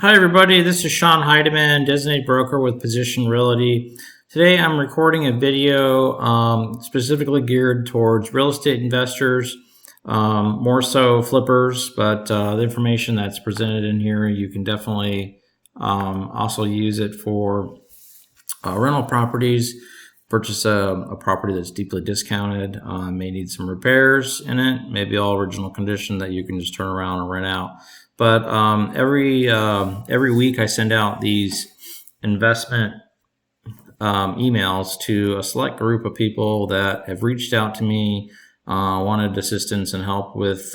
Hi, everybody. This is Sean Heidemann, designated broker with Position Realty. Today, I'm recording a video specifically geared towards real estate investors, more so flippers, but the information that's presented in here, you can definitely also use it for rental properties. Purchase a property that's deeply discounted, may need some repairs in it, maybe all original condition that you can just turn around and rent out. But every week I send out these investment emails to a select group of people that have reached out to me, wanted assistance and help with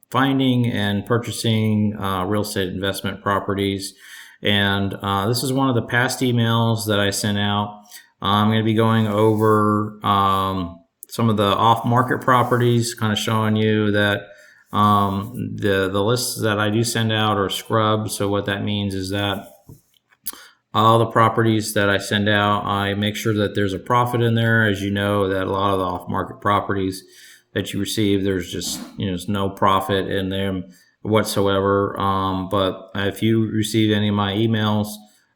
finding and purchasing real estate investment properties. And this is one of the past emails that I sent out. I'm going to be going over some of the off-market properties, kind of showing you that the lists that I do send out are scrubbed. So what that means is that all the properties that I send out, I make sure that there's a profit in there. As you know, that a lot of the off-market properties that you receive, there's just there's no profit in them whatsoever. But if you receive any of my emails,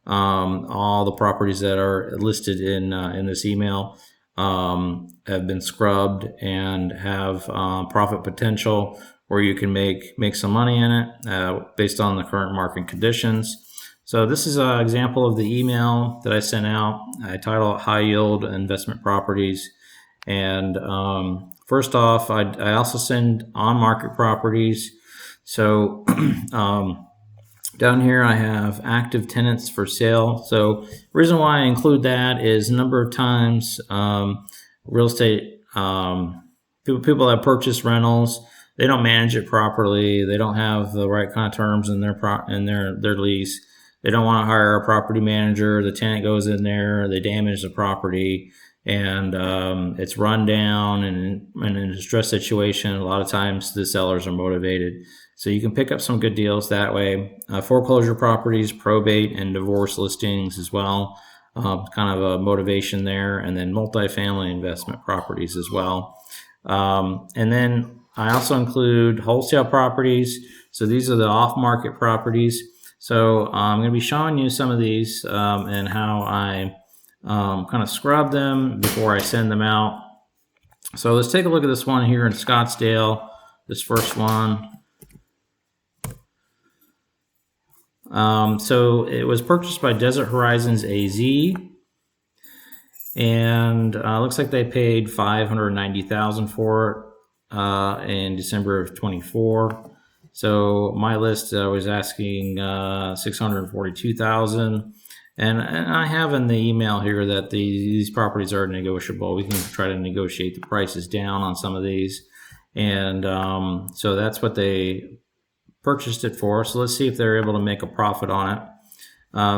all the properties that are listed in this email have been scrubbed and have profit potential, where you can make some money in it based on the current market conditions. So this is an example of the email that I sent out. I title it High Yield Investment Properties. And first off, I also send on-market properties. So down here I have active tenants for sale. So the reason why I include that is a number of times real estate people that purchase rentals, they don't manage it properly. They don't have the right kind of terms in their lease. They don't want to hire a property manager. The tenant goes in there, they damage the property, and it's run down and in a distress situation. A lot of times the sellers are motivated. So you can pick up some good deals that way. Foreclosure properties, probate, and divorce listings as well. Kind of a motivation there. And then multifamily investment properties as well. And then I also include wholesale properties. So these are the off-market properties. So I'm going to be showing you some of these and how I kind of scrub them before I send them out. So let's take a look at this one here in Scottsdale, this first one. So it was purchased by Desert Horizons AZ, and looks like they paid $590,000 for it in December of 24. So my list was asking $642,000, and I have in the email here that these properties are negotiable. We can try to negotiate the prices down on some of these, and so that's what they purchased it for. So let's see if they're able to make a profit on it.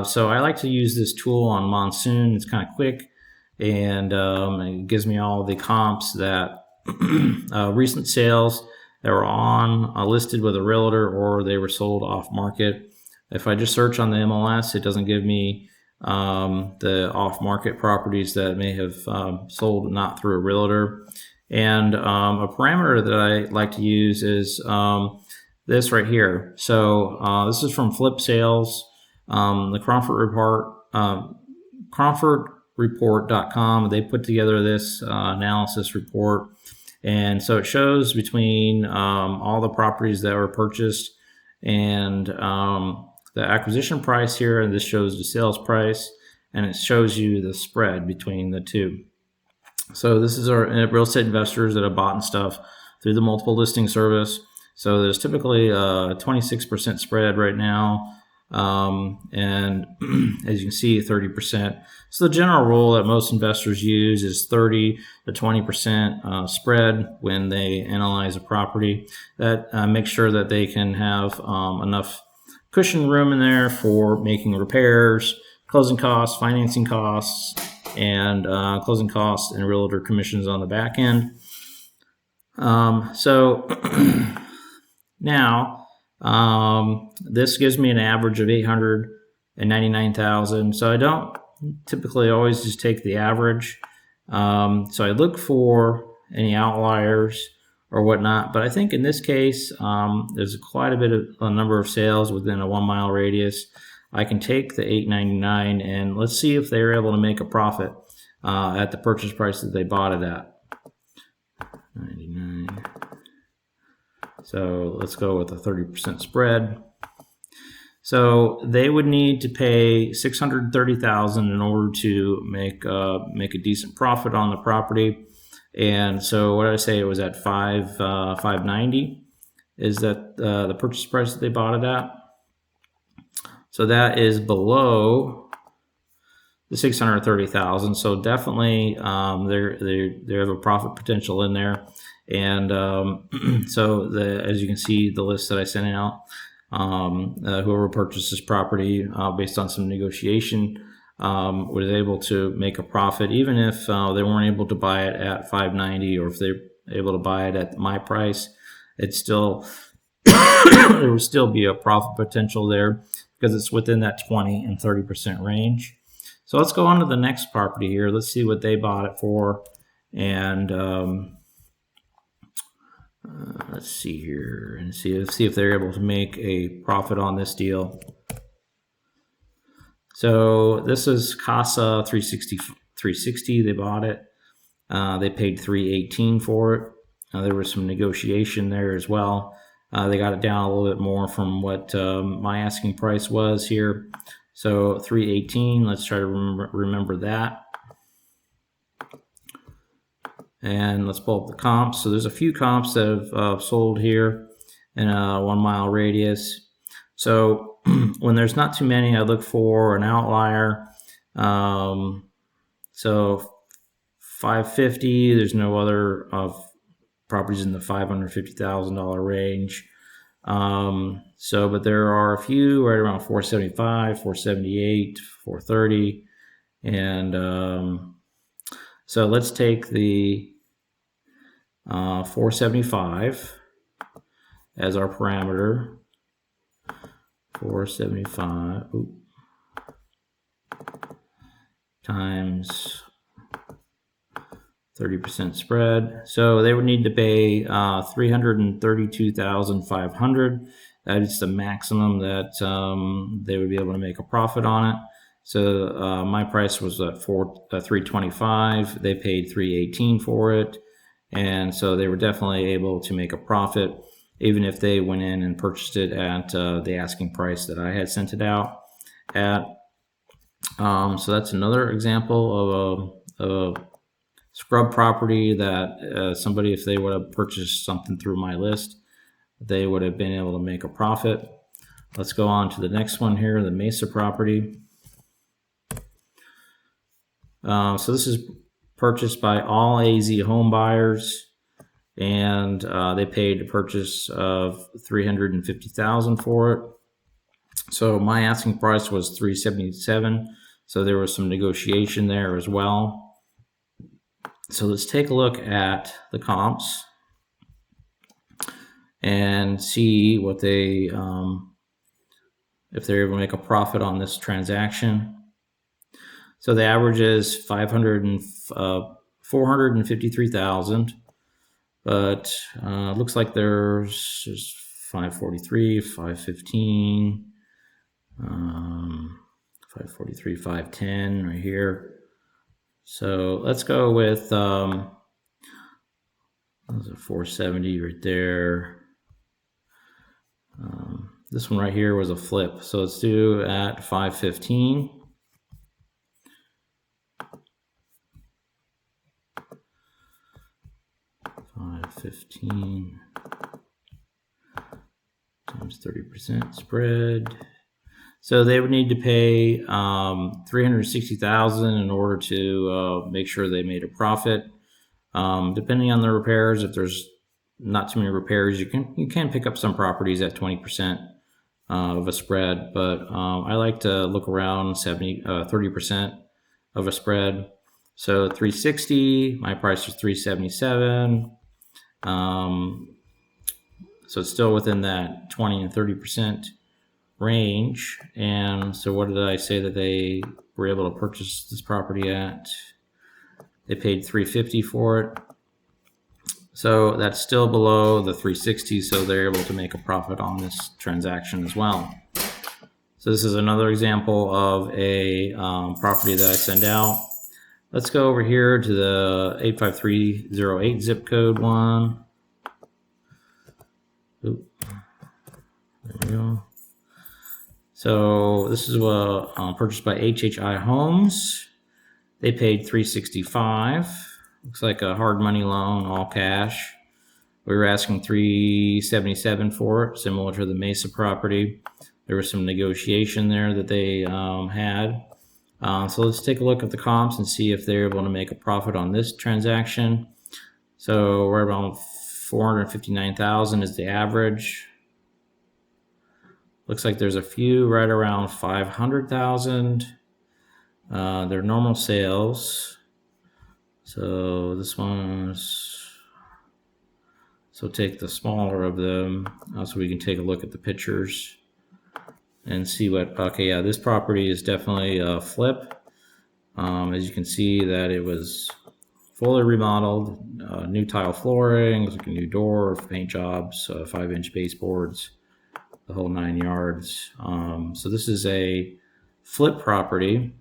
So I like to use this tool on Monsoon. It's kind of quick, and it gives me all the comps that recent sales that were on listed with a realtor, or they were sold off market. If I just search on the MLS, it doesn't give me the off market properties that may have sold not through a realtor. And a parameter that I like to use is this right here. So this is from Flip Sales, the CromfordReport.com. They put together this analysis report. And so it shows between all the properties that were purchased and the acquisition price here, and this shows the sales price, and it shows you the spread between the two. So this is our real estate investors that have bought and stuff through the multiple listing service. So there's typically a 26% spread right now, and as you can see, 30%. So the general rule that most investors use is 30 to 20% spread when they analyze a property. That makes sure that they can have enough cushion room in there for making repairs, closing costs, financing costs, and closing costs and realtor commissions on the back end. So now this gives me an average of $899,000. So I don't typically always just take the average. So I look for any outliers or whatnot. But I think in this case, there's quite a number of sales within a 1 mile radius. I can take the $8.99 and let's see if they're able to make a profit at the purchase price that they bought it at. 99. So let's go with a 30% spread. So they would need to pay $630,000 in order to make a decent profit on the property. And so what did I say? It was at $590. Is that the purchase price that they bought it at? So that is below the $630,000. So definitely they have a profit potential in there. And so as you can see, the list that I sent out, whoever purchased this property based on some negotiation was able to make a profit, even if they weren't able to buy it at $590, or if they're able to buy it at my price, it's still there would still be a profit potential there because it's within that 20 and 30% range. So let's go on to the next property here. Let's see what they bought it for, and let's see here and see if they're able to make a profit on this deal. So this is Casa 360. They bought it. They paid $318 for it. There was some negotiation there as well. They got it down a little bit more from what my asking price was here. So $318. Let's try to remember that. And let's pull up the comps. So there's a few comps that have sold here in a 1 mile radius. So when there's not too many, I look for an outlier. So 550, there's no other properties in the $550,000 range. But there are a few right around 475, 478, 430. And so let's take the 475 as our parameter. 475 times 30% spread. So they would need to pay $332,500. That is the maximum that they would be able to make a profit on it. So my price was at $325. They paid $318 for it, and so they were definitely able to make a profit, even if they went in and purchased it at the asking price that I had sent it out at. So that's another example of a scrub property that somebody, if they would have purchased something through my list, they would have been able to make a profit. Let's go on to the next one here, the Mesa property. So this is purchased by all AZ home buyers, and they paid a purchase of $350,000 for it. So my asking price was $377. So there was some negotiation there as well. So let's take a look at the comps and see what they, if they're able to make a profit on this transaction. So the average is $453,000, but looks like there's 543, 515, 543, 510 right here. So let's go with there's a 470 right there. This one right here was a flip, so let's do at 515. $515 times 30% spread. So they would need to pay $360,000 in order to make sure they made a profit. Depending on the repairs, if there's not too many repairs, you can pick up some properties at 20% of a spread, but I like to look around 30% of a spread. So 360, my price was 377. So it's still within that 20 and 30% range. And so what did I say that they were able to purchase this property at? They paid $350 for it. So that's still below the 360, so they're able to make a profit on this transaction as well. So this is another example of a property that I send out. Let's go over here to the 85308 zip code one. Oop. There we go. So this is purchased by HHI Homes. They paid $365. Looks like a hard money loan, all cash. We were asking $377 for it, similar to the Mesa property. There was some negotiation there that they had. So let's take a look at the comps and see if they're able to make a profit on this transaction. So we're around 459,000 is the average. Looks like there's a few right around 500,000. They're normal sales. So this one's, so take the smaller of them so we can take a look at the pictures and see what, okay, yeah, this property is definitely a flip. As you can see that it was fully remodeled, new tile flooring, looks like a new door, paint jobs, 5-inch baseboards, the whole 9 yards. So this is a flip property.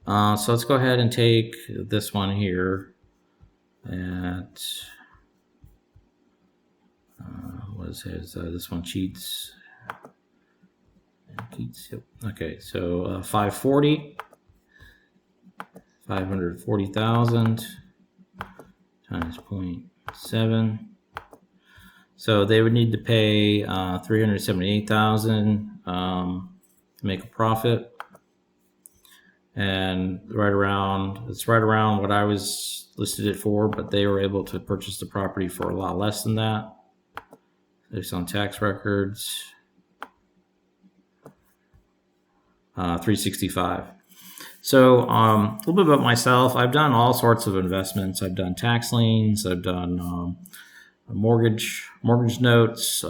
So let's go ahead and take this one here at, what is his, this one cheats. Yep. Okay, so 540,000 times 0.7. So they would need to pay 378,000 to make a profit, and it's right around what I was listed it for, but they were able to purchase the property for a lot less than that based on tax records. 365. So a little bit about myself. I've done all sorts of investments. I've done tax liens. I've done mortgage notes,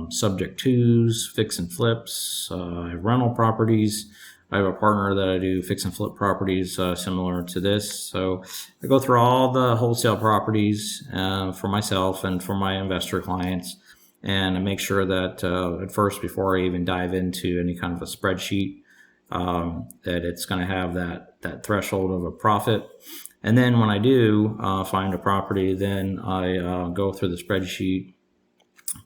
subject twos, fix and flips. I have rental properties. I have a partner that I do fix and flip properties similar to this. So I go through all the wholesale properties for myself and for my investor clients, and I make sure that at first, before I even dive into any kind of a spreadsheet, that it's going to have that threshold of a profit. And then when I do find a property, then I go through the spreadsheet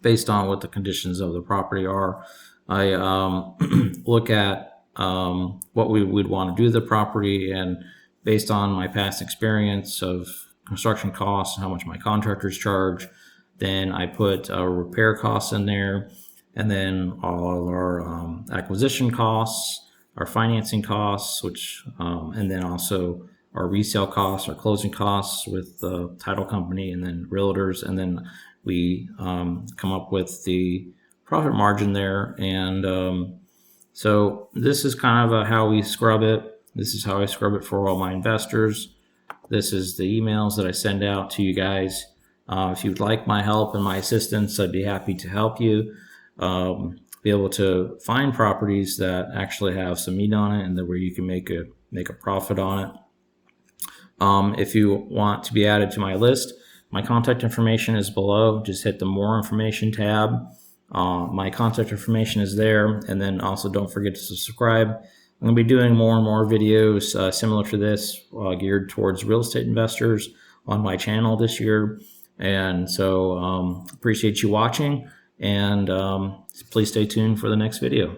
based on what the conditions of the property are. I look at what we would want to do to the property, and based on my past experience of construction costs and how much my contractors charge, then I put repair costs in there, and then all of our acquisition costs, our financing costs, which and then also our resale costs, our closing costs with the title company, and then realtors, and then we come up with the profit margin there. And so this is kind of how we scrub it. This is how I scrub it for all my investors. This is the emails that I send out to you guys. If you'd like my help and my assistance, I'd be happy to help you be able to find properties that actually have some meat on it, and where you can make a profit on it. If you want to be added to my list, my contact information is below. Just hit the More Information tab. My contact information is there, and then also don't forget to subscribe. I'm going to be doing more and more videos similar to this, geared towards real estate investors on my channel this year. And so appreciate you watching, and please stay tuned for the next video.